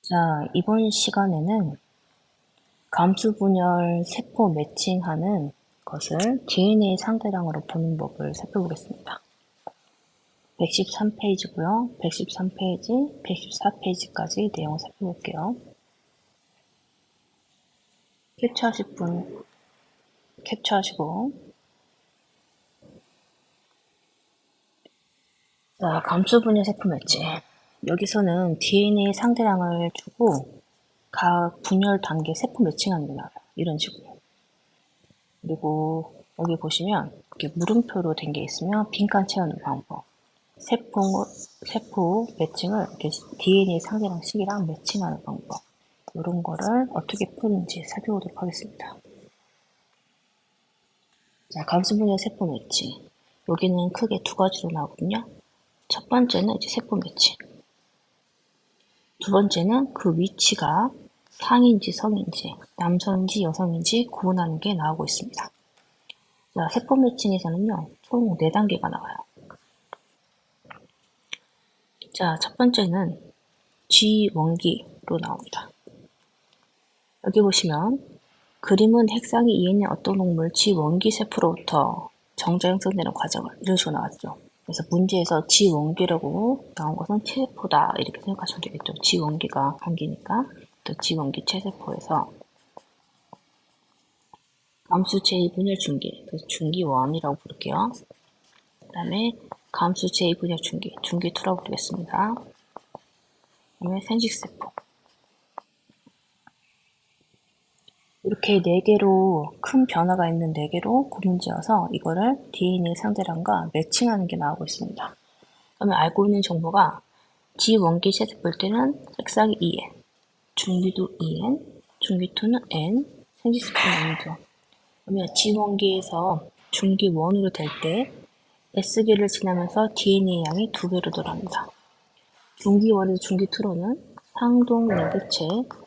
자, 이번 시간에는 감수 분열 세포 매칭하는 것을 DNA 상대량으로 보는 법을 살펴보겠습니다. 113페이지고요. 113페이지, 114페이지까지 내용을 살펴볼게요. 캡처하실 분 캡처하시고. 자, 감수 분열 세포 매칭. 여기서는 DNA 상대량을 주고 각 분열 단계 세포 매칭하는 게 나와요. 이런 식으로. 그리고 여기 보시면 이렇게 물음표로 된 게 있으면 빈칸 채우는 방법. 세포 매칭을 이렇게 DNA 상대랑 식이랑 매칭하는 방법. 이런 거를 어떻게 푸는지 살펴보도록 하겠습니다. 자, 감수분열 세포 매칭. 여기는 크게 두 가지로 나오거든요. 첫 번째는 이제 세포 매칭. 두 번째는 그 위치가 상인지 성인지, 남성인지 여성인지 구분하는 게 나오고 있습니다. 자, 세포 매칭에서는요, 총 4단계가 나와요. 자, 첫 번째는 G 원기로 나옵니다. 여기 보시면 그림은 핵상이 이해는 어떤 동물 G원기 세포로부터 정자 형성되는 과정을 이런 식으로 나왔죠. 그래서 문제에서 G원기라고 나온 것은 체세포다 이렇게 생각하시면 되겠죠. G원기가 한기니까 또 G원기 체세포에서 감수 제2분열 중기, 그래서 중기1이라고 부를게요. 그 다음에 감수 제2분열 중기, 중기2라고 부르겠습니다. 그 다음에 생식세포. 이렇게 4개로 큰 변화가 있는 4개로 구분지어서 이거를 DNA 상대량과 매칭하는 게 나오고 있습니다. 그러면 알고 있는 정보가 G원기 세세포일 때는 색상이 EN, 중기도 EN, 중기2는 N, 생식세포는 N이죠. 그러면 G원기에서 중기1으로 될 때 S기를 지나면서 DNA 양이 2배로 늘어납니다. 중기1에서 중기2로는 상동 연객체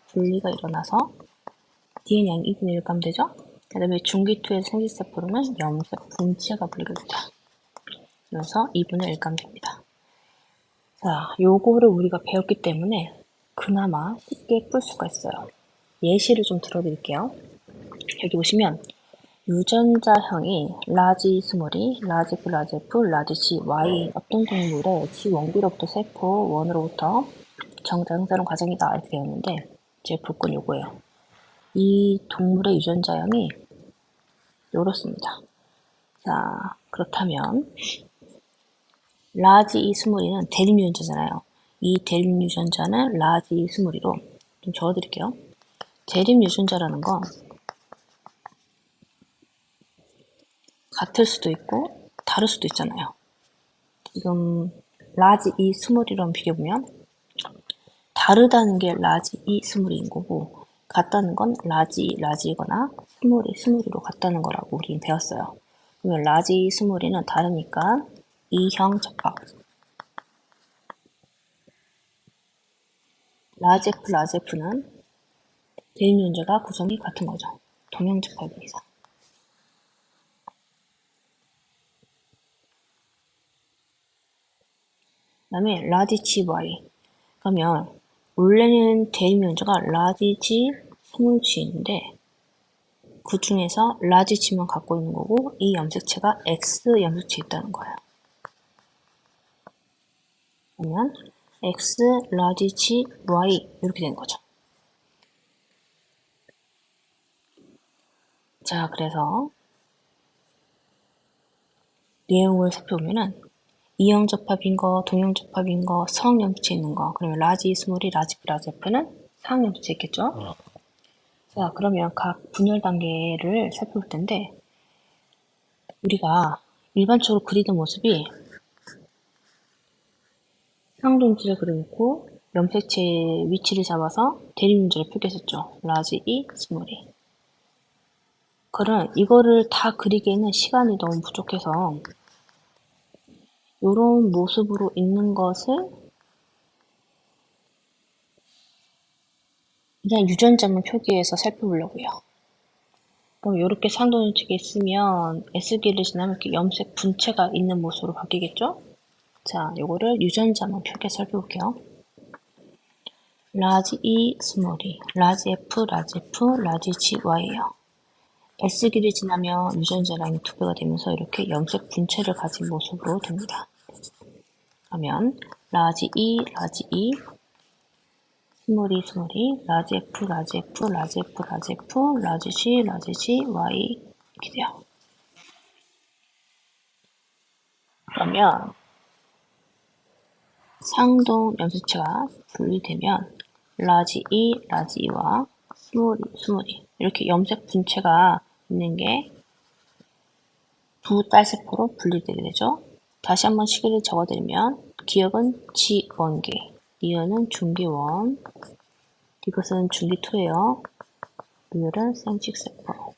분리가 일어나서 DNA 양이 2분의 1감 되죠? 그 다음에 중기2에서 생식세포로는 염색 분체가 분리됩니다. 그래서 2분의 1감 됩니다. 자, 요거를 우리가 배웠기 때문에 그나마 쉽게 풀 수가 있어요. 예시를 좀 들어드릴게요. 여기 보시면 유전자형이 라지 스몰이, 라지 F, 라지 F, 라지 G, Y 어떤 동물의 G원기로부터 세포 원으로부터 정자 형성하는 과정이다 이렇게 되었는데 제 볼 건 요거예요. 이 동물의 유전자형이 요렇습니다. 자, 그렇다면 라지 스몰이는 대립 유전자잖아요. 이 대립 유전자는 라지 스몰이로 좀 적어드릴게요. 대립 유전자라는 건 같을 수도 있고 다를 수도 있잖아요. 지금 라지 이 스몰이랑 비교해보면 다르다는 게 라지 이 스몰인 거고 같다는 건 라지이거나 스몰이로 같다는 거라고 우리는 배웠어요. 그러면 라지 스몰이는 다르니까 이형 접합 라지 F는 대립 유전자가 구성이 같은 거죠. 동형 접합입니다. 그 다음에 라지 GY 그러면 원래는 대립 유전자가 라지 G, 스몰 G인데 그 중에서 라지 G만 갖고 있는 거고 이 염색체가 X 염색체 있다는 거예요. 그러면 X, 라지 G, Y 이렇게 되는 거죠. 자, 그래서 내용을 살펴보면은 이형 접합인 거, 동형 접합인 거, 성 염색체 있는 거. 그러면 라지 스몰이 라지 F, 라지 F는 상 염색체 있겠죠? 자, 그러면 각 분열 단계를 살펴볼 텐데 우리가 일반적으로 그리는 모습이 상동지를 그려놓고 염색체의 위치를 잡아서 대립 문제를 표기했었죠. 라지 E, 스몰 E. 그럼 이거를 다 그리기에는 시간이 너무 부족해서 이런 모습으로 있는 것을 그냥 유전자만 표기해서 살펴보려고요. 그럼 이렇게 상동연측에 있으면 S기를 지나면 이렇게 염색 분체가 있는 모습으로 바뀌겠죠? 자, 요거를 유전자만 표기해서 살펴볼게요. 라지 E, 스몰 E, 라지 F, 라지 G, Y예요. S기를 지나면 유전자 라인이 2배가 되면서 이렇게 염색 분체를 가진 모습으로 됩니다. 그러면 라지 E, 스몰 E, 라지 F, 라지 G, Y 이렇게 돼요. 그러면 상동 염색체가 분리되면 라지 E와 스몰 E 이렇게 염색 분체가 있는 게 두 딸세포로 분리되게 되죠. 다시 한번 시기를 적어드리면 기억은 G1개, 니은은 중기1, 이것은 중기2예요. 비율은 생식세포.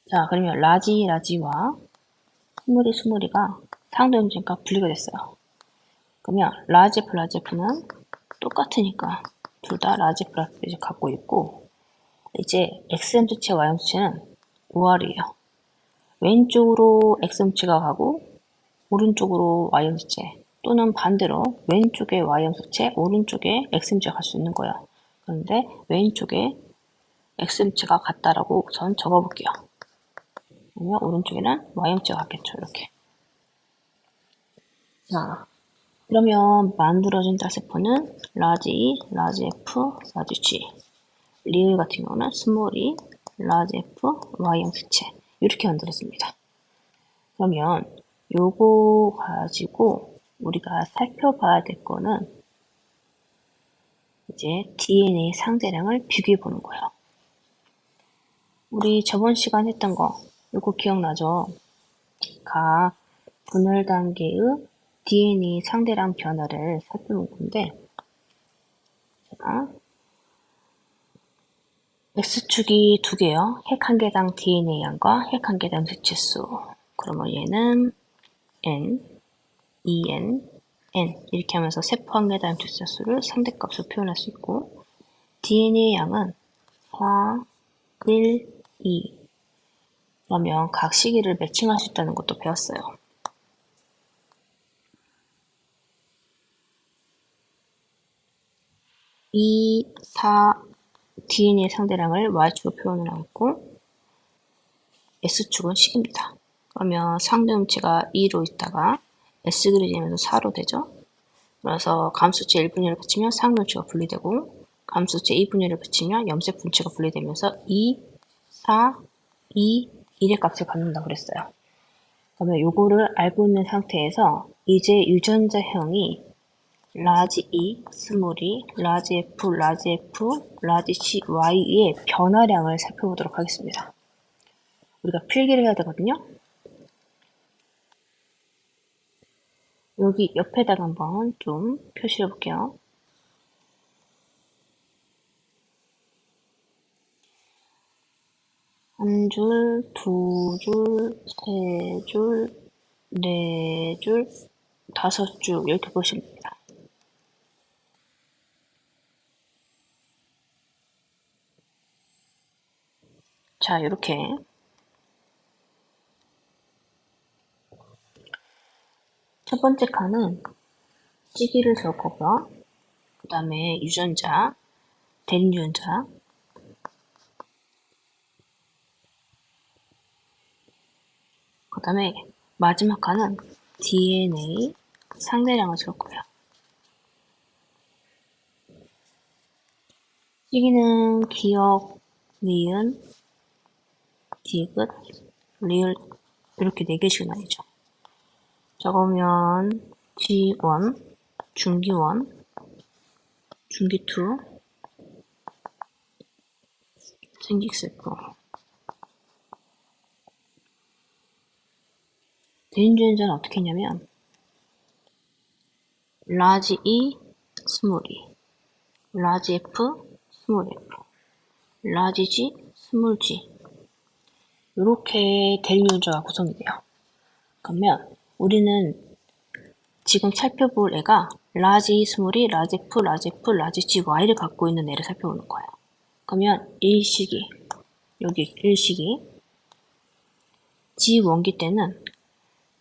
자, 그러면 라지와 스몰 E가 상도 염색과 분리가 됐어요. 그러면 라지 F는 똑같으니까 둘 다 라지 F를 갖고 있고, 이제 X염색체, Y염색체는 우월이에요. 왼쪽으로 X염색체가 가고 오른쪽으로 Y염색체, 또는 반대로 왼쪽에 Y염색체, 오른쪽에 X염색체가 갈 수 있는 거예요. 그런데 왼쪽에 X염색체가 같다라고 우선 적어볼게요. 그러면 오른쪽에는 Y염색체가 같겠죠. 이렇게. 자, 그러면 만들어진 딸세포는 라지 E, 라지 F, 라지 G. 리을 같은 경우는 스몰 E, 라지 F, Y염색체. 이렇게 만들어집니다. 그러면 요거 가지고 우리가 살펴봐야 될 거는 이제 DNA 상대량을 비교해 보는 거예요. 우리 저번 시간 했던 거 요거 기억나죠? 각 분열 단계의 DNA 상대량 변화를 살펴볼 건데, 자, X축이 두 개요. 핵 한 개당 DNA 양과 핵 한 개당 염색체 수. 그러면 얘는 N, EN, N 이렇게 하면서 세포 한 개당 염색체 수를 상대값으로 표현할 수 있고, DNA 양은 4, 1, 2. 그러면 각 시기를 매칭할 수 있다는 것도 배웠어요. 2, 4 DNA 상대량을 Y축으로 표현을 하고 있고, S축은 식입니다. 그러면 상대음체가 2로 있다가 S그리 되면서 4로 되죠. 그래서 감수체 1분위를 붙이면 상대음체가 분리되고, 감수체 2분위를 붙이면 염색 분체가 분리되면서 2, 4, 2, 1의 값을 갖는다고 그랬어요. 그러면 요거를 알고 있는 상태에서 이제 유전자형이 라지 E, 스몰 E, 라지 F, 라지 G, Y의 변화량을 살펴보도록 하겠습니다. 우리가 필기를 해야 되거든요. 여기 옆에다가 한번 좀 표시해 볼게요. 한 줄, 두 줄, 세 줄, 네 줄, 5줄 이렇게 보시면 됩니다. 자, 이렇게 첫 번째 칸은 시기를 적고요. 그 다음에 유전자, 대립 유전자, 그 다음에 마지막 칸은 DNA 상대량을 적고요. 시기는 기억, 니은, 디귿, 리을 이렇게 4개씩 나뉘죠. 적으면 G1, 중기1, 중기2, 생식세포. 대인주행자는 어떻게 했냐면 라지 E, 스몰 E, 라지 F, 스몰 F, 라지 G, 스몰 G 이렇게 대인주행자가 구성이 돼요. 그러면 우리는 지금 살펴볼 애가 라지 E, 스몰 E, 라지 F, 라지 G, Y를 갖고 있는 애를 살펴보는 거예요. 그러면 1시기, 여기 1시기, G1기 때는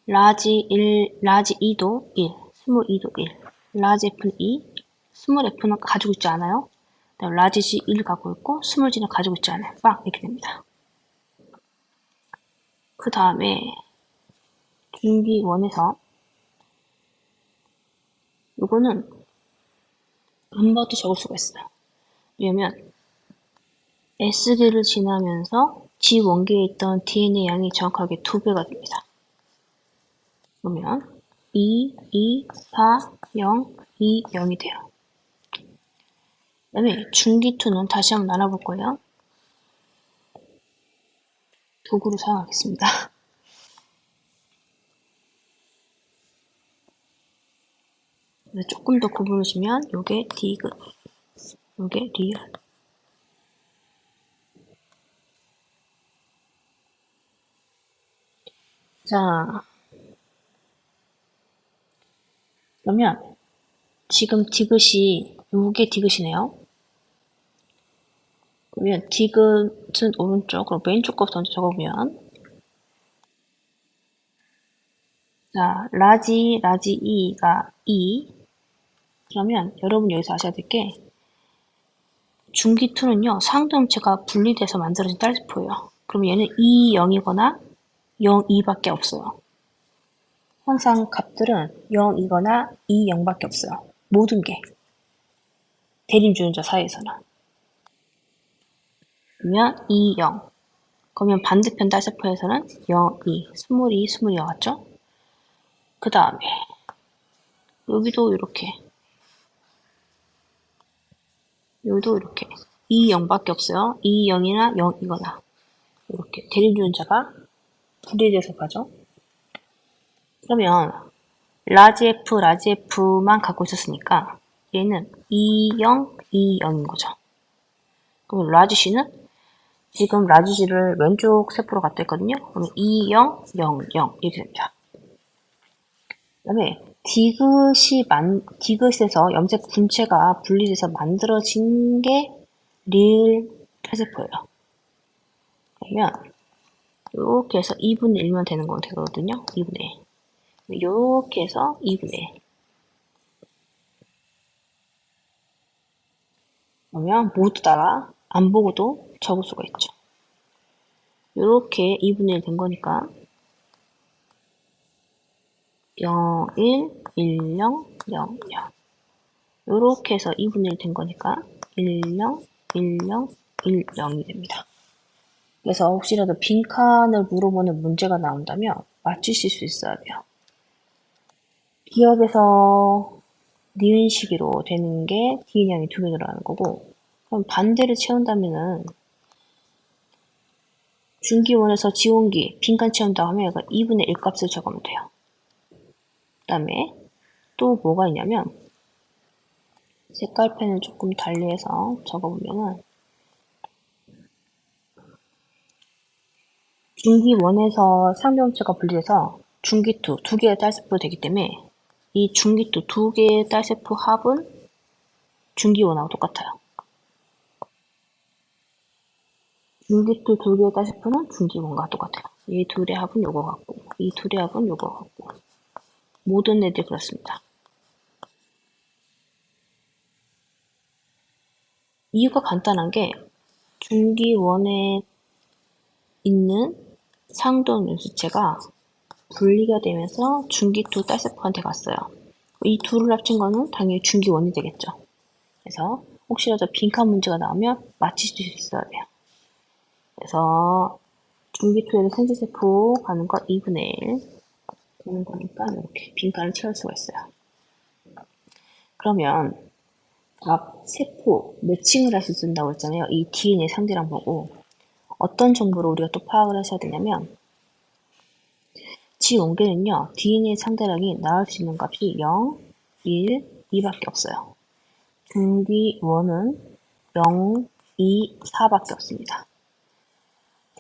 라지 2도 1, 스몰 2도 1, 라지 F는 2, 스몰 F는 가지고 있지 않아요. 라지 G 1 갖고 있고 스몰 G는 가지고 있지 않아요. 빵! 이렇게 됩니다. 그 다음에 중기 원에서 요거는 넘버도 적을 수가 있어요. 왜냐면 S기를 지나면서 G 원기에 있던 DNA 양이 정확하게 2배가 됩니다. 그러면 2, 2, 4, 0, 2, 0이 돼요. 그 다음에 중기2는 다시 한번 나눠볼 거예요. 도구를 사용하겠습니다. 조금 더 구분을 주면 요게 디귿, 요게 리얼. 자, 그러면 지금 디귿이 요게 디귿이네요. 그러면 디귿은 오른쪽, 그럼 왼쪽 거부터 먼저 적어보면 자, 라지 2가 2. 그러면 여러분 여기서 아셔야 될 게 중기2는요, 상도음체가 분리돼서 만들어진 딸세포예요. 그럼 얘는 2, 0이거나 0, 2밖에 없어요. 항상 값들은 0이거나 2, 0밖에 없어요. 모든 게. 대립주연자 사이에서는. 그러면 2, 0. 그러면 반대편 딸세포에서는 0, 2, 스몰 2, 스몰 0 맞죠? 그 다음에 여기도 이렇게 여기도 이렇게 2, 0밖에 없어요. 2, 0이나 0이거나 이렇게 대립주연자가 분리돼서 가죠. 그러면 라지 F만 갖고 있었으니까 얘는 2, 0, 2, 0인 거죠. 그럼 라지 C는 지금 라지 G를 왼쪽 세포로 갖다 했거든요. 그럼 2, 0, 0, 0 이렇게 됩니다. 그 다음에 디귿에서 염색 분체가 분리돼서 만들어진 게 리을 탈세포예요. 그러면 이렇게 해서 2분의 1만 되는 건 되거든요. 2분의 1. 이렇게 해서 2분의 1. 그러면 모두 다가 안 보고도 적을 수가 있죠. 이렇게 2분의 1 된 거니까 0, 1, 1, 0, 0, 0. 이렇게 해서 2분의 1 된 거니까 1, 0, 1, 0, 1, 0이 됩니다. 그래서 혹시라도 빈칸을 물어보는 문제가 나온다면 맞추실 수 있어야 돼요. 기억에서 니은 시기로 되는 게 DN양이 2개 들어가는 거고, 그럼 반대를 채운다면은 중기원에서 지원기 빈칸 채운다 하면 이거 2분의 1 값을 적으면 돼요. 그 다음에 또 뭐가 있냐면 색깔펜을 조금 달리해서 적어보면은 중기1에서 상대음체가 분리돼서 중기2 두 개의 딸세포가 되기 때문에 이 중기2 두 개의 딸세포 합은 중기1하고 똑같아요. 중기2 두 개의 딸세포는 중기1과 똑같아요. 이 둘의 합은 요거 같고 이 둘의 합은 요거 같고 모든 애들이 그렇습니다. 이유가 간단한 게 중기1에 있는 상도음 수체가 분리가 되면서 중기2 딸세포한테 갔어요. 이 둘을 합친 거는 당연히 중기1이 되겠죠. 그래서 혹시라도 빈칸 문제가 나오면 맞히실 수 있어야 돼요. 그래서 중기2에서 생지세포 가는 거 2분의 1 되는 거니까 이렇게 빈칸을 채울 수가 있어요. 그러면 각 세포 매칭을 할 수 있다고 했잖아요. 이 DNA 상대랑 보고 어떤 정보를 우리가 또 파악을 하셔야 되냐면 G 온계는요. DNA 상대량이 나올 수 있는 값이 0, 1, 2밖에 없어요. 중기1은 0, 2, 4밖에 없습니다.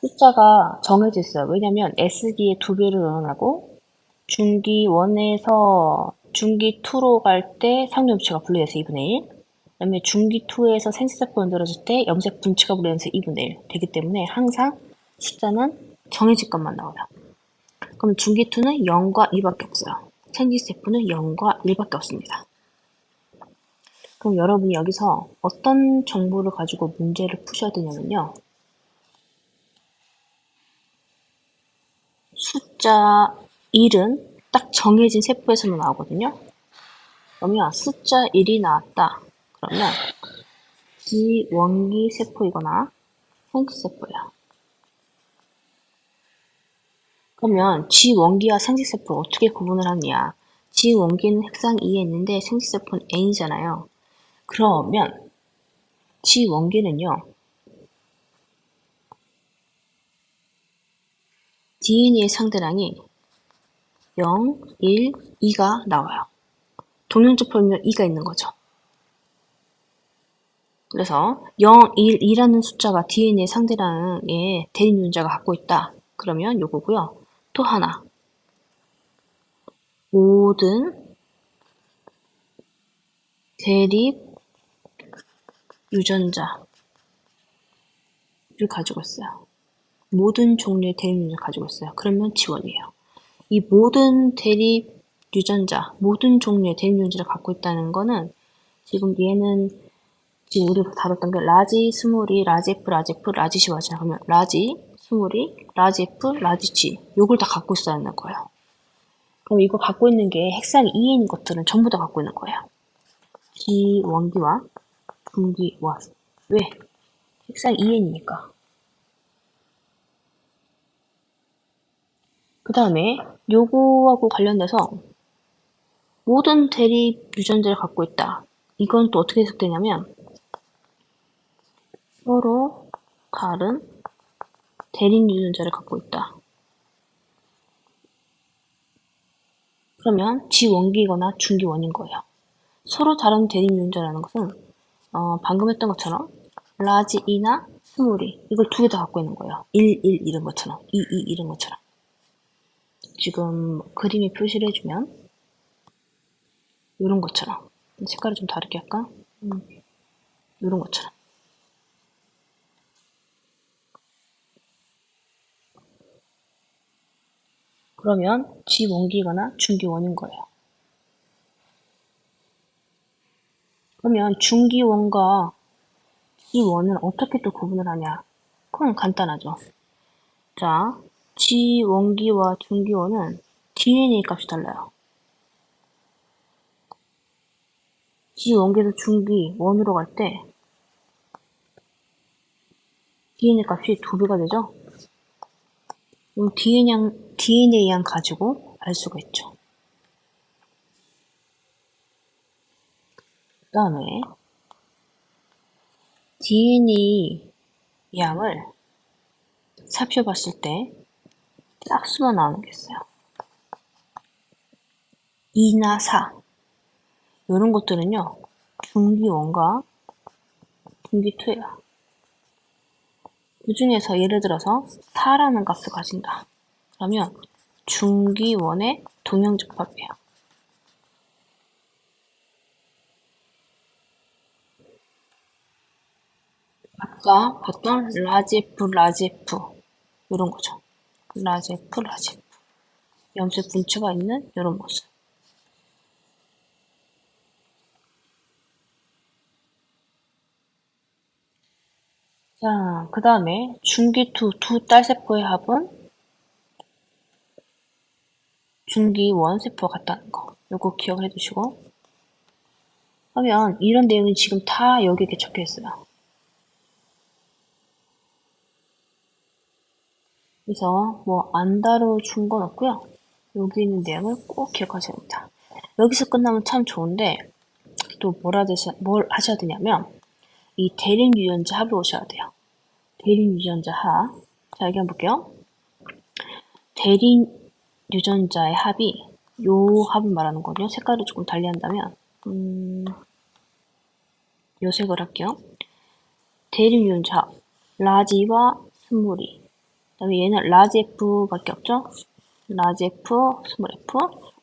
숫자가 정해져 있어요. 왜냐면 SD에 2배를 넣어나고 중기1에서 중기2로 갈 때 상대음체가 분리돼서 2분의 1, 그 다음에 중기2에서 생체세포가 만들어질 때 염색 분체가 분리돼서 2분의 1 되기 때문에 항상 숫자는 정해진 것만 나와요. 그럼 중기2는 0과 2밖에 없어요. 생지세포는 0과 1밖에 없습니다. 그럼 여러분이 여기서 어떤 정보를 가지고 문제를 푸셔야 되냐면요. 숫자 1은 딱 정해진 세포에서만 나오거든요. 그러면 숫자 1이 나왔다. 그러면 지원기 세포이거나 생식세포야. 그러면 지원기와 생식세포를 어떻게 구분을 하느냐. 지원기는 핵상 E에 있는데 생식세포는 N이잖아요. 그러면 지원기는요. DNA의 상대량이 0, 1, 2가 나와요. 동영접하면 2가 있는 거죠. 그래서 0, 1, 2라는 숫자가 DNA 상대량의 대립유전자가 갖고 있다. 그러면 요거고요. 또 하나. 모든 대립 유전자를 가지고 있어요. 모든 종류의 대립 유전자를 가지고 있어요. 그러면 지원이에요. 이 모든 대립 유전자, 모든 종류의 대립 유전자를 갖고 있다는 거는 지금 얘는 지금 우리 다뤘던 게 라지, 스몰이, 라지 F, 라지 F, 라지 C 맞잖아요. 그러면 라지, 스몰이, 라지 F, 라지 G 요걸 다 갖고 있어야 하는 거예요. 그럼 이거 갖고 있는 게 핵상 2에 있는 것들은 전부 다 갖고 있는 거예요. 지원기와 분기원. 왜? 핵상 2n이니까. 그 다음에 요거하고 관련돼서 모든 대립 유전자를 갖고 있다. 이건 또 어떻게 해석되냐면 서로 다른 대립 유전자를 갖고 있다. 그러면 지원기거나 중기원인 거예요. 서로 다른 대립 유전자라는 것은 방금 했던 것처럼 라지 E나 스몰이 이걸 두 개 다 갖고 있는 거예요. 1, 1 이런 것처럼 2, 2 이런 것처럼. 지금 그림에 표시를 해주면 이런 것처럼 색깔을 좀 다르게 할까? 이런 것처럼. 그러면 지원기거나 중기원인 거예요. 그러면 중기원과 지원은 어떻게 또 구분을 하냐? 그건 간단하죠. 자, 지원기와 중기원은 DNA 값이 달라요. 지원기에서 중기원으로 갈 때 DNA 값이 2배가 되죠? 그럼 DNA 양 가지고 알 수가 있죠. 그 다음에 DNA 양을 살펴봤을 때 짝수가 나오는 게 있어요. 2나 4 이런 것들은요. 중기1과 중기2예요. 그 중에서 예를 들어서 4라는 값을 가진다. 그러면 중기1의 동형집합이에요. 아까 봤던 라지 F, 라지 F 이런 거죠. 라지 F, 라지 F 염색 분초가 있는 이런 모습. 자, 그 다음에 중기2 두 딸세포의 합은 중기1 세포가 같다는 거. 요거 기억해 두시고 하면 이런 내용이 지금 다 여기에 적혀 있어요. 그래서 뭐 안 다뤄준 건 없고요. 여기 있는 내용을 꼭 기억하셔야 됩니다. 여기서 끝나면 참 좋은데 또 뭘 하셔야 되냐면 이 대립 유전자 합을 오셔야 돼요. 대립 유전자 합. 자, 여기 한번 볼게요. 대립 유전자의 합이 요 합을 말하는 거거든요. 색깔을 조금 달리 한다면 요 색을 할게요. 대립 유전자 합. 라지와 스몰이. 그 다음에 얘는 라지 F밖에 없죠? 라지 F, 스몰 F,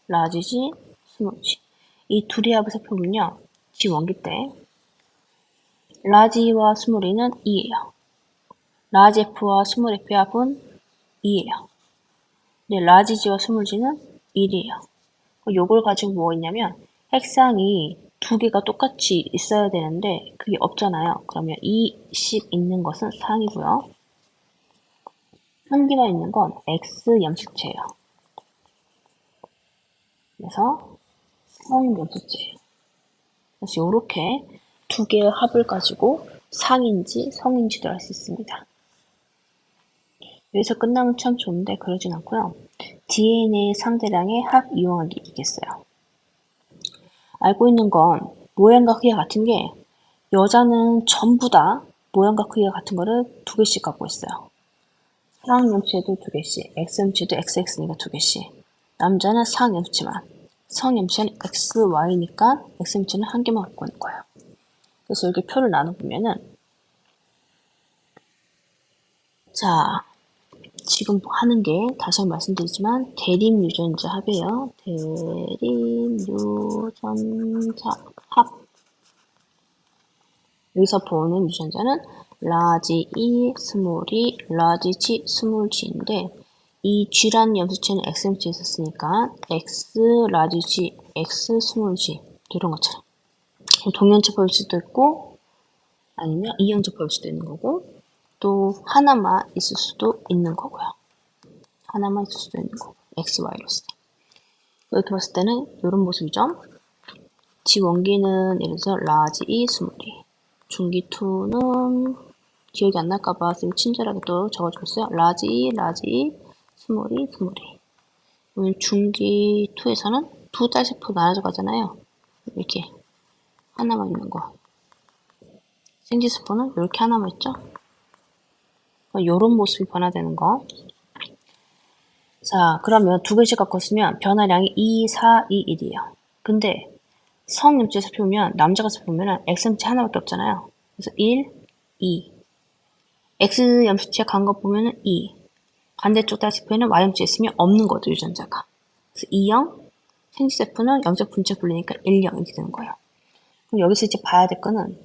라지 G, 스몰 G. 이 둘의 합을 살펴보면요. 지원기 때 라지와 스몰이는 2예요. 라지 F와 스몰 F의 합은 2예요. 네, 라지 G와 스몰 G는 1이에요. 요걸 가지고 뭐 있냐면 핵상이 두 개가 똑같이 있어야 되는데 그게 없잖아요. 그러면 이 10 있는 것은 상이고요. 한 개만 있는 건 x 염수체예요. 그래서 성 염수체예요. 그래서 이렇게 두 개의 합을 가지고 상인지 성인지도 알 수 있습니다. 여기서 끝나면 참 좋은데 그러진 않고요. DNA 상대량의 합 이용하기이겠어요. 알고 있는 건 모양과 크기가 같은 게 여자는 전부 다 모양과 크기가 같은 거를 두 개씩 갖고 있어요. 상염체도 두 개씩, X염체도 XX니까 두 개씩. 남자는 상염체만, 성염체는 XY니까 X염체는 한 개만 갖고 있는 거예요. 그래서 이렇게 표를 나눠보면은 자, 지금 하는 게 다시 한번 말씀드리지만 대립유전자 합이에요. 대립유전자 합. 여기서 보는 유전자는 라지 E, 스몰 E, 라지 G, 스몰 G인데 이 G라는 염수체는 X염체에 있었으니까 X, 라지 G, X, 스몰 G 이런 것처럼 동연체 보일 수도 있고 아니면 이연체 보일 수도 있는 거고 또 하나만 있을 수도 있는 거고요. 하나만 있을 수도 있는 거고 X, Y로서 이렇게 봤을 때는 이런 모습이죠. G 원기는 예를 들어서 라지 E, 스몰 E 중기 2는 기억이 안 날까봐 좀 친절하게 또 적어줬어요. 라지 E, 라지 E, 스몰 E, 스몰 E. 그러면 중기 2에서는 두 짤 세포 나눠져 가잖아요. 이렇게 하나만 있는 거. 생지세포는 이렇게 하나만 있죠. 이런 모습이 변화되는 거. 자, 그러면 두 개씩 갖고 있으면 변화량이 2, 4, 2, 1이에요. 근데 성염체 살펴보면 남자가 살펴보면 X염체 하나밖에 없잖아요. 그래서 1, 2. X염체 간 거 보면은 2. 반대쪽 다시표에는 Y염체 있으면 없는 거죠, 유전자가. 그래서 2형, 생지세포는 영적 분체 분리니까 1, 0 이렇게 되는 거예요. 그럼 여기서 이제 봐야 될 거는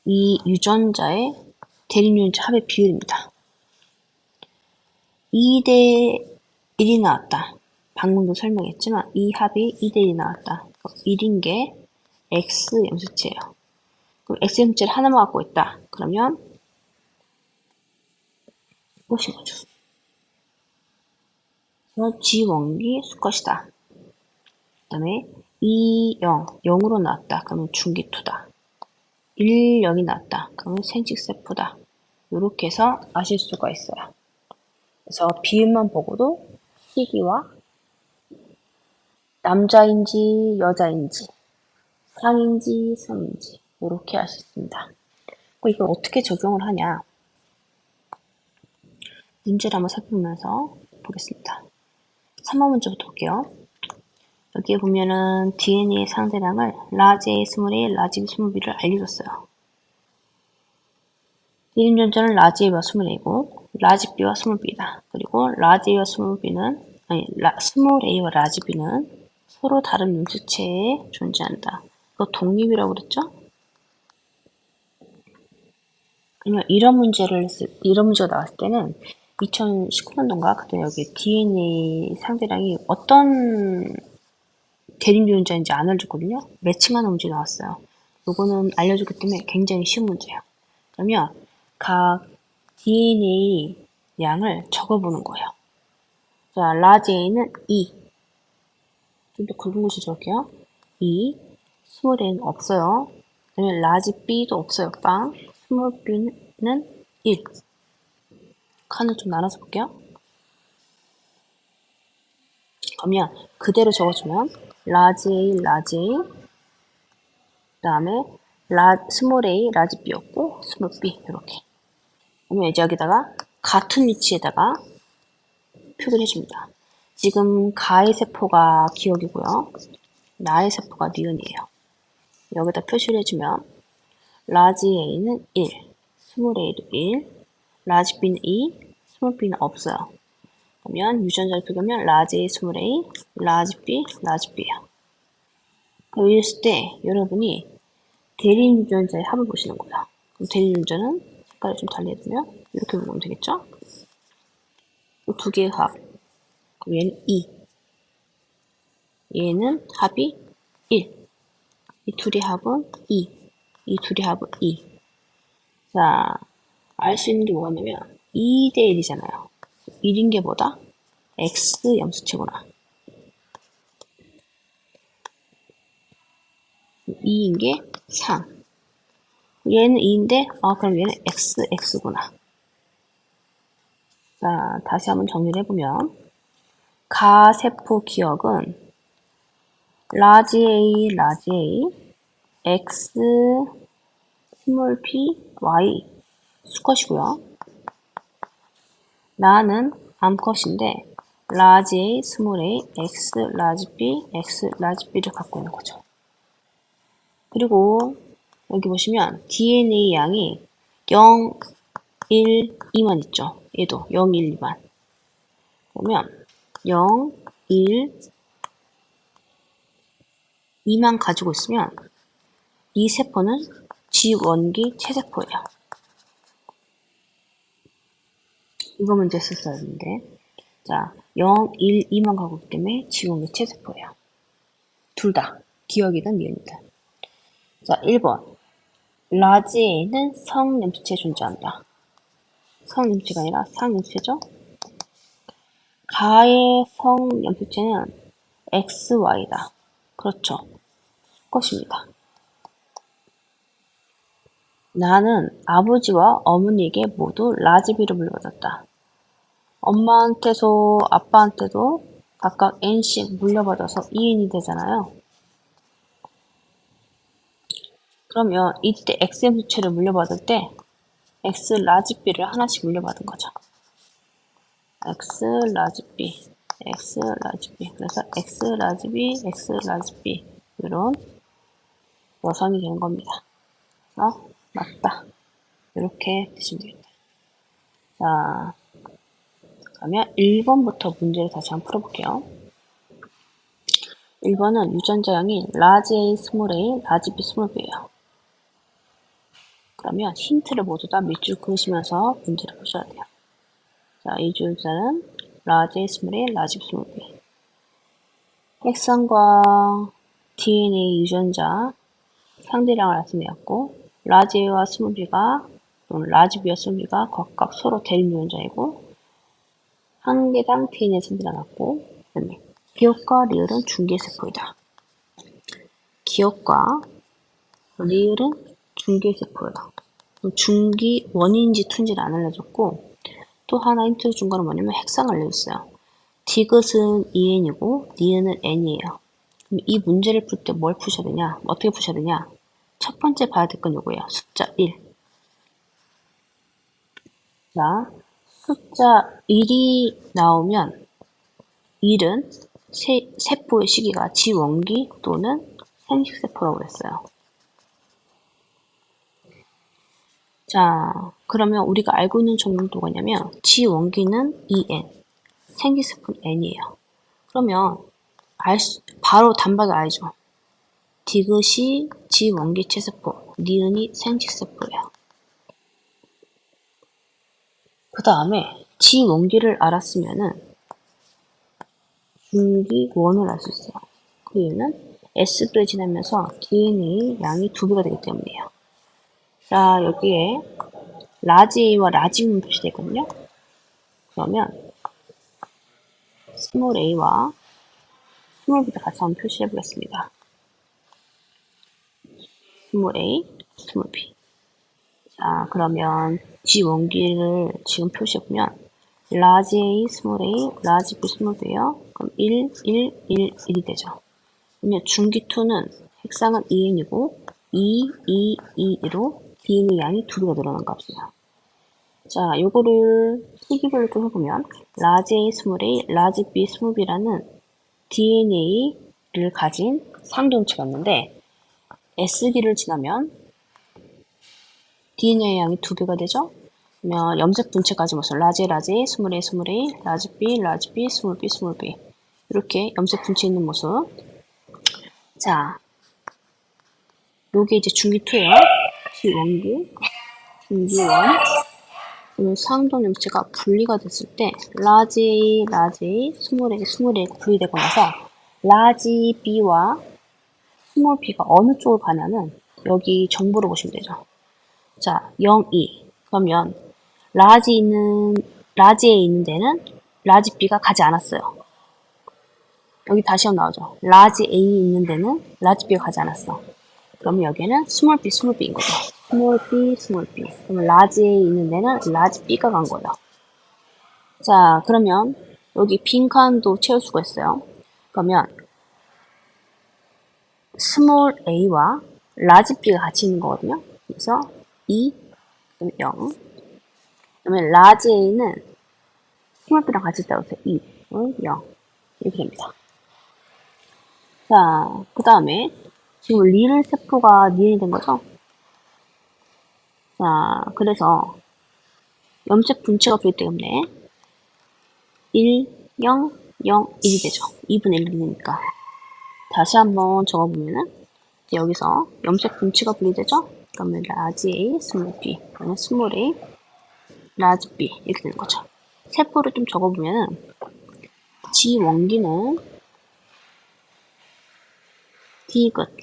이 유전자의 대립유전자 합의 비율입니다. 2대 1이 나왔다. 방금도 설명했지만 이 합이 2대 1이 나왔다. 1인 게 X 염수체예요. 그럼 X 염수체를 하나만 갖고 있다. 그러면 이것인 거죠. 그래서 G 원기 수컷이다. 그 다음에 2, 0, 0으로 나왔다. 그러면 중기투다. 1, 0이 나왔다. 그러면 생식세포다. 이렇게 해서 아실 수가 있어요. 그래서 비율만 보고도 시기와 남자인지 여자인지 상인지 성인지 이렇게 알 수 있습니다. 이걸 어떻게 적용을 하냐 문제를 한번 살펴보면서 보겠습니다. 3번 문제부터 볼게요. 여기에 보면은 DNA 상대량을 라지 A, 스몰 A, 라지 B, 스몰 B를 알려줬어요. 이름전자는 라지 A와 스몰 A고 라지 B와 스몰 B다. 그리고 라지 A와 스몰 B는 스몰 A와 라지 B는 서로 다른 염수체에 존재한다. 이거 독립이라고 그랬죠? 그러면 이런 문제가 나왔을 때는 2019년도인가 그때 여기 DNA 상대량이 어떤 대립유전자인지 안 알려줬거든요. 매칭하는 문제 나왔어요. 요거는 알려줬기 때문에 굉장히 쉬운 문제예요. 그러면 각 DNA 양을 적어보는 거예요. 자, 라지 A는 2. 좀 더 굵은 글씨 적을게요. 2. 스몰 A는 없어요. 그다음에 라지 B도 없어요. 빵. 스몰 B는 1. 칸을 좀 나눠서 볼게요. 그러면 그대로 적어주면 라지 A, 라지 A 그 다음에 스몰 A, 라지 B였고 스몰 B 이렇게 그러면 이제 여기다가 같은 위치에다가 표기를 해줍니다. 지금 가의 세포가 기억이고요. 나의 세포가 니은이에요. 여기다 표시를 해주면 라지 A는 1, 스몰 A도 1, 라지 B는 2, 스몰 B는 없어요. 그러면 유전자를 표기하면 라지 A, 스몰 A, 라지 B, 라지 B예요. 이랬을 때 여러분이 대립유전자의 합을 보시는 거예요. 그럼 대립유전자는 색깔을 좀 달리해두면 이렇게 보면 되겠죠? 두 개의 합. 그럼 얘는 2. 얘는 합이 1. 이 둘이 합은 2. 이 둘이 합은 2. 자, 알 수 있는 게 뭐냐면 2대 1이잖아요. 1인 게 뭐다? x 염수체구나. 2인 게 3. 얘는 2인데, 그럼 얘는 x구나. 자, 다시 한번 정리를 해보면, 가세포 기억은 라지 A, 라지 A, x, 스몰 p, y 수컷이고요. 나는 암컷인데, 라지 A, 스몰 a, x, 라지 b, x, 라지 b를 갖고 있는 거죠. 그리고 여기 보시면 DNA 양이 0, 1, 2만 있죠. 얘도 0, 1, 2만. 그러면 0, 1, 2만 가지고 있으면 이 세포는 지원기 체세포예요. 이거 문제 했었어야 했는데. 자, 0, 1, 2만 가고 있기 때문에 지원기 체세포예요. 둘 다. 기억이든 미음이든. 자, 1번. 라지 A는 성염수체에 존재한다. 성염수체가 아니라 상염수체죠. 가의 성염수체는 XY다. 그렇죠. 것입니다. 나는 아버지와 어머니에게 모두 라지비를 물려받았다. 엄마한테서 아빠한테도 각각 N씩 물려받아서 2N이 되잖아요. 그러면 이때 X염수체를 물려받을 때 X 라지비를 하나씩 물려받은 거죠. X 라지비, X 라지비. 그래서 X 라지비, X 라지비. 이런 여성이 되는 겁니다. 맞다. 이렇게 드시면 되겠다. 자, 그러면 1번부터 문제를 다시 한번 풀어볼게요. 1번은 유전자형이 라지 A, 스몰 a, 라지 B, 스몰 b예요. 그러면 힌트를 모두 다 밑줄 그으시면서 문제를 푸셔야 돼요. 자, 이 유전자는 라지 A, 스몰 a, 라지 B, 스몰 b. 핵산과 DNA 유전자 상대량을 나타내었고 라지 A와 스몰 b가 또는 라지 B와 스몰 b가 각각 서로 대립 유전자이고 한 개당 DNA 선비가 났고 그다음에 기억과 리을은 중계세포이다. 기억과 리을은 중계세포이다. 중기 원인인지 투인지를 안 알려줬고 또 하나 힌트를 준 거는 뭐냐면 핵상을 알려줬어요. 디귿은 2n이고 니은은 n이에요. 그럼 이 문제를 풀 때 뭘 푸셔야 되냐? 어떻게 푸셔야 되냐? 첫 번째 봐야 될 건 요거예요. 숫자 1. 자, 숫자 1이 나오면 1은 세포의 시기가 지원기 또는 생식세포라고 했어요. 자, 그러면 우리가 알고 있는 정보도 뭐냐면 지원기는 2n, 생식세포는 n이에요. 그러면 바로 단박에 알죠. 디귿이 지원기 체세포, 니은이 생식세포예요. 그 다음에 지원기를 알았으면은 중기원을 알 수 있어요. 그 이유는 S를 지나면서 DNA 양이 2배가 되기 때문이에요. 자, 여기에 라지 A와 라지 B만 표시되어 있거든요. 그러면 스몰 a와 스몰 b를 같이 한번 표시해 보겠습니다. 스몰 a, 스몰 b. 자, 그러면 지원기를 지금 표시해 보면 라지 a, 스몰 a, 라지 b, 스몰 b예요. 그럼 1, 1, 1, 1이 되죠. 그러면 중기2는 핵상은 2n이고 2, 2, 2로 DNA 양이 2배가 늘어난 값이에요. 자, 요거를 시기별로 좀 해보면 라지 A, 스몰 a, 라지 B, 스몰 b라는 DNA를 가진 상동체가 있는데 S기를 지나면 DNA 양이 2배가 되죠? 그러면 염색 분체까지 모습 라지 라지, 스몰 a, 스몰 a, 라지 B, 라지 B, 스몰 b, 스몰 b 이렇게 염색 분체 있는 모습. 자, 요게 이제 중기2예요. 지원기, 중기원. 그러면 상동 염체가 분리가 됐을 때 라지 A, 라지 A, 스몰 A, 스몰 A 분리되고 나서 라지 B와 스몰 b가 어느 쪽으로 가냐는 여기 정보를 보시면 되죠. 자, 0, 2. 그러면 라지에 있는 데는 라지 B가 가지 않았어요. 여기 다시 한번 나오죠. 라지 A에 있는 데는 라지 B가 가지 않았어. 그러면 여기는 스몰 B인 거죠. 스몰 B. 그러면 라지 A에 있는 데는 라지 B가 간 거예요. 자, 그러면 여기 빈 칸도 채울 수가 있어요. 그러면 스몰 a와 라지 b가 같이 있는 거거든요. 그래서 2, 그다음에 0. 그러면 라지 a는 스몰 b랑 같이 있다고 해서 2, 0. 이렇게 됩니다. 자, 그 다음에 지금 리을 세포가 니은이 된 거죠? 자, 그래서 염색 분치가 되기 때문에 1, 0, 0, 1이 되죠. 2분의 1이니까. 다시 한번 적어보면은 여기서 염색 분치가 분리되죠? 그러면 라지 A, 스몰 B, 아니면 스몰 A, 라지 B 이렇게 되는 거죠. 세포를 좀 적어보면은 G 원기는 D끝,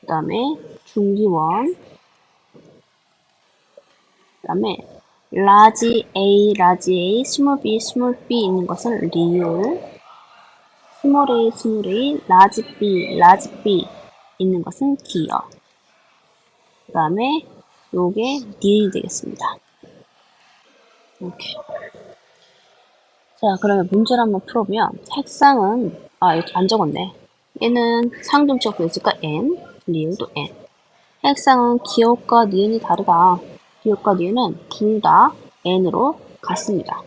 그 다음에 중기원, 그 다음에 라지 A, 스몰 B 있는 것은 리을, 스몰 A, 라지 B 있는 것은 기어. 그 다음에 요게 니은이 되겠습니다. 이렇게. 자, 그러면 문제를 한번 풀어보면 핵상은 이렇게 안 적었네. 얘는 상등치가 보였으니까 n, 리을도 n. 핵상은 기억과 니은이 다르다. 기억과 니은은 둘 다 n으로 같습니다.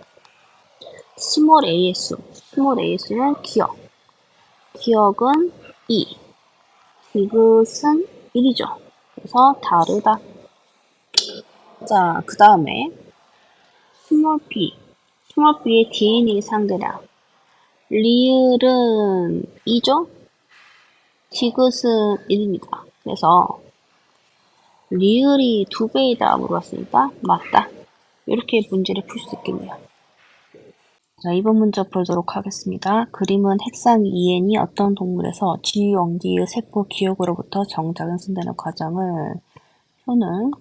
스몰 as는 기억. 기억은 2, 디귿은 1이죠. 그래서 다르다. 자, 그 다음에 스몰 b의 DNA 상대량. 리을은 2죠? 디귿은 1입니다. 그래서 리을이 2배이다 물어봤으니까 맞다. 이렇게 문제를 풀 수 있겠네요. 자, 이번 문제 보도록 하겠습니다. 그림은 핵상 EN이 어떤 동물에서 G원기의 세포 기억으로부터 정작을 쓴다는 과정을 표는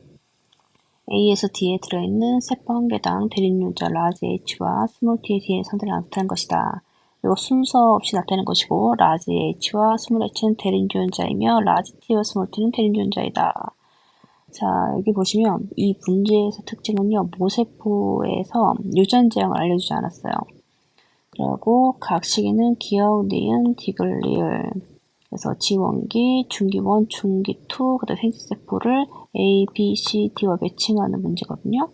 A에서 D에 들어있는 세포 한 개당 대립유자 라지 H와 스몰 T의 DNA 상대를 나타낸 것이다. 이거 순서 없이 나타낸 것이고 라지 H와 스몰 H는 대립유전자이며 라지 T와 스몰 T는 대립유전자이다. 자, 여기 보시면 이 문제에서 특징은요. 모세포에서 유전자형을 알려주지 않았어요. 그리고 각 시기는 기억, 니은, 디귿, 리을. 그래서 지원기, 중기원, 중기2, 그다음 생식세포를 A, B, C, D와 매칭하는 문제거든요.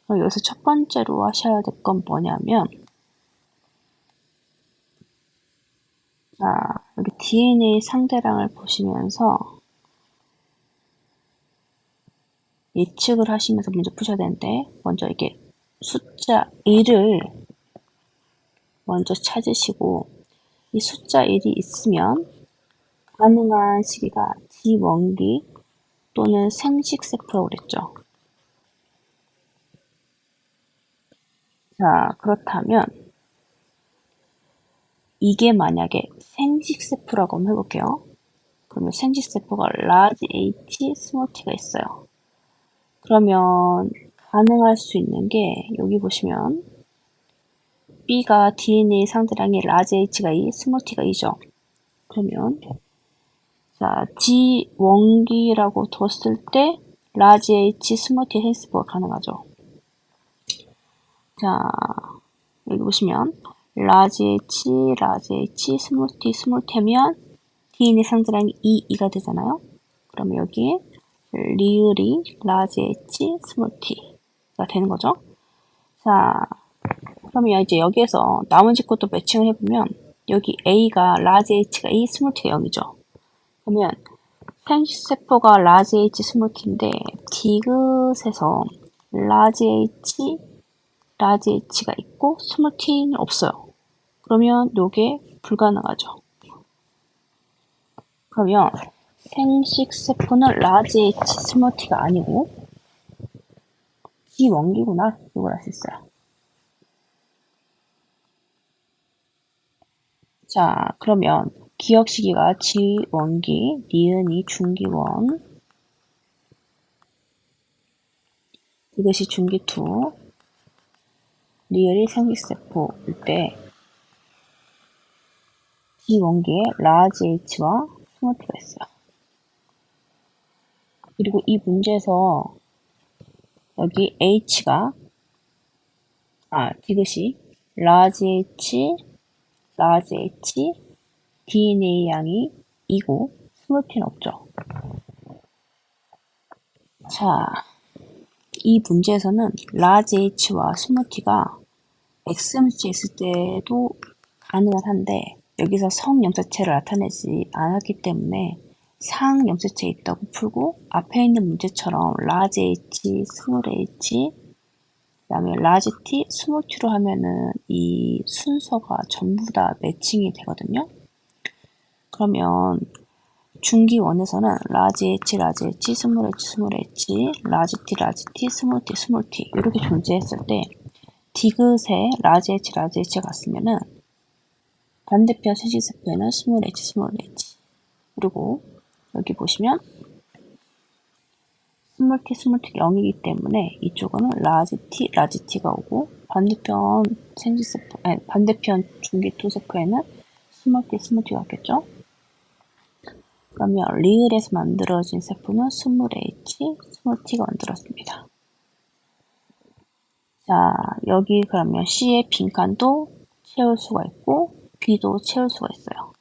그럼 여기서 첫 번째로 하셔야 될 건 뭐냐면 자, 여기 DNA 상대량을 보시면서 예측을 하시면서 문제 푸셔야 되는데 먼저 이게 숫자 1을 먼저 찾으시고 이 숫자 1이 있으면 가능한 시기가 지원기 또는 생식세포라고 그랬죠. 자, 그렇다면 이게 만약에 생식세포라고 한번 해볼게요. 그러면 생식세포가 large H, small t가 있어요. 그러면 가능할 수 있는 게 여기 보시면 B가 DNA 상대량이 large H가 2, small t가 2죠. 그러면 자, G 원기라고 뒀을 때 large H, small T의 생식세포가 가능하죠. 자, 여기 보시면 large H, small T면 DNA 상대량이 2가 되잖아요. 그러면 여기에 리을이 large H, small T가 되는 거죠. 자, 그러면 이제 여기에서 나머지 것도 매칭을 해보면 여기 A가 large H가 2, small T가 0이죠. 그러면 생식세포가 large H, small T인데 디귿에서 large H가 있고 small T는 없어요. 그러면 요게 불가능하죠. 그러면 생식세포는 large H, small T가 아니고 G원기구나. 이걸 알 수 있어요. 자, 그러면 기억 시기가 지원기, 니은이 중기원, 이것이 중기2, 리을이 생식세포일 때 지원기에 라지 H와 스몰 t가 있어요. 그리고 이 문제에서 여기 H가 이것이 라지 H, DNA 양이 2고 스몰 t는 없죠. 자, 이 문제에서는 라지 H와 스몰 t가 XMC 있을 때도 가능은 한데 여기서 성염색체를 나타내지 않았기 때문에 상염색체 있다고 풀고 앞에 있는 문제처럼 라지 H, 스몰 h, 그다음에 라지 T, 스몰 t로 하면은 이 순서가 전부 다 매칭이 되거든요. 그러면 중기원에서는 라지 H, 스몰 H, 라지 T, 스몰 T 이렇게 존재했을 때 디귿에 라지 H가 갔으면은 반대편 생식세포에는 스몰 H. 그리고 여기 보시면 스몰 T 0이기 때문에 이쪽은 라지 T가 오고 반대편 중기2 세포에는 스몰 T가 왔겠죠? 그러면 리을에서 만들어진 세포는 스몰 H, 스몰 T가 만들어집니다. 자, 여기 그러면 C의 빈칸도 채울 수가 있고 B도 채울 수가 있어요.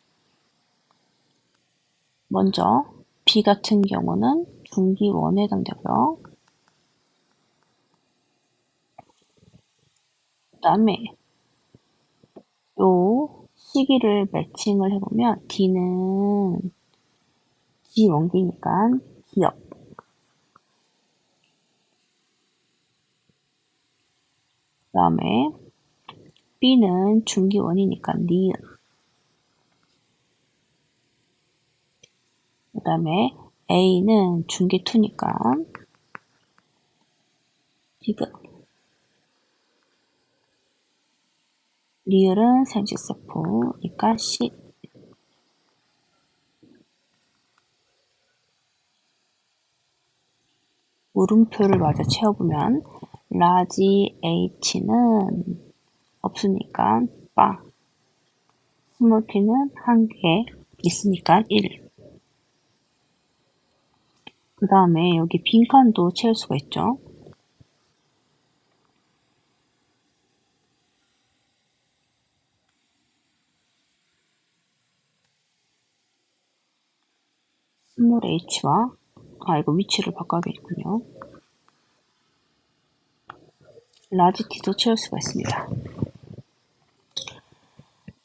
먼저 B 같은 경우는 중기원에 해당되고요. 그 다음에 요 시기를 매칭을 해보면 D는 G원기니까 기억, 그 다음에 B는 중기원이니까 니은, 그 다음에 A는 중기2니까 디귿, 리을은 생식세포니까 C. 물음표를 마저 채워보면 라지 H는 없으니까 빵, 스몰 t는 한 개 있으니까 1. 그 다음에 여기 빈칸도 채울 수가 있죠. 스몰 h와 이거 위치를 바꿔야겠군요. 라지 t도 채울 수가 있습니다.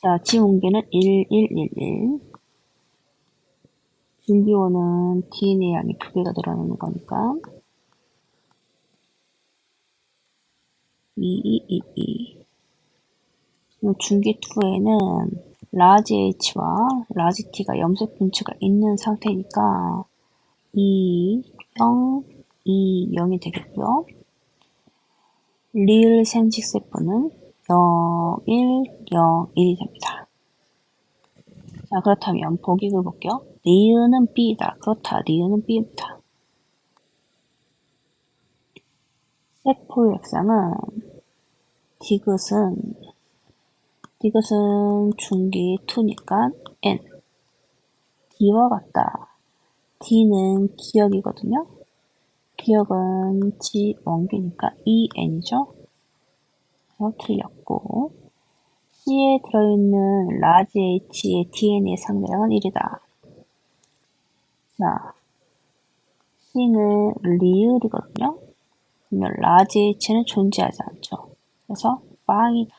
자, 지원기는 1111. 중기원은 DNA 양이 2배가 늘어나는 거니까 2222. 중기2에는 라지 H와 라지 T가 염색 분치가 있는 상태니까 2, 0, 2, 0이 되겠고요. 리을 생식세포는 0, 1, 0, 1이 됩니다. 자, 그렇다면 보기 볼게요. 리은은 B다. 그렇다. 리은은 B입니다. 세포의 액상은 디귿은 중기2니까 N. D와 같다. D는 기억이거든요. 기억은 G원기니까 EN이죠. 그래서 틀렸고 C에 들어있는 라지 H의 DNA 상대량은 1이다. 자, C는 리을이거든요. 그러면 라지 H는 존재하지 않죠. 그래서 빵이다.